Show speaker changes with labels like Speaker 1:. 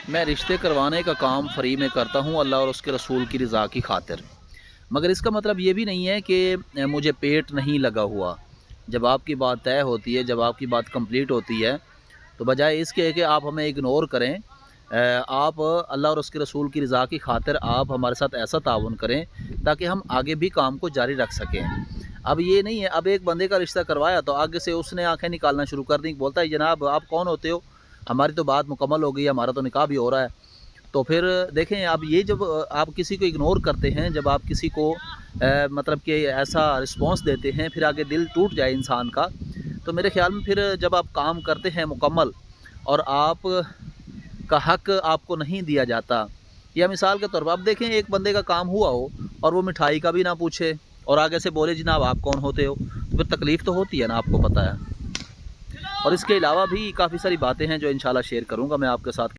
Speaker 1: मैं रिश्ते करवाने का काम फ्री में करता हूँ अल्लाह और उसके रसूल की रज़ा की खातिर। मगर इसका मतलब ये भी नहीं है कि मुझे पेट नहीं लगा हुआ। जब आपकी बात तय होती है, जब आपकी बात कंप्लीट होती है, तो बजाय इसके कि आप हमें इग्नोर करें, आप अल्लाह और उसके रसूल की रज़ा की खातिर आप हमारे साथ ऐसा ताउन करें ताकि हम आगे भी काम को जारी रख सकें। अब ये नहीं है, अब एक बंदे का रिश्ता करवाया तो आगे से उसने आंखें निकालना शुरू कर दी, बोलता है जनाब आप कौन होते हो, हमारी तो बात मुकम्मल हो गई, हमारा तो निकाह भी हो रहा है। तो फिर देखें, अब ये जब आप किसी को इग्नोर करते हैं, जब आप किसी को मतलब कि ऐसा रिस्पॉन्स देते हैं, फिर आगे दिल टूट जाए इंसान का, तो मेरे ख़्याल में फिर जब आप काम करते हैं मुकम्मल और आप का हक़ आपको नहीं दिया जाता, या मिसाल के तौर पर आप देखें एक बंदे का काम हुआ हो और वो मिठाई का भी ना पूछे और आगे से बोले जनाब आप कौन होते हो, तो फिर तकलीफ़ तो होती है ना, आपको पता है। और इसके अलावा भी काफ़ी सारी बातें हैं जो इंशाल्लाह शेयर करूँगा मैं आपके साथ।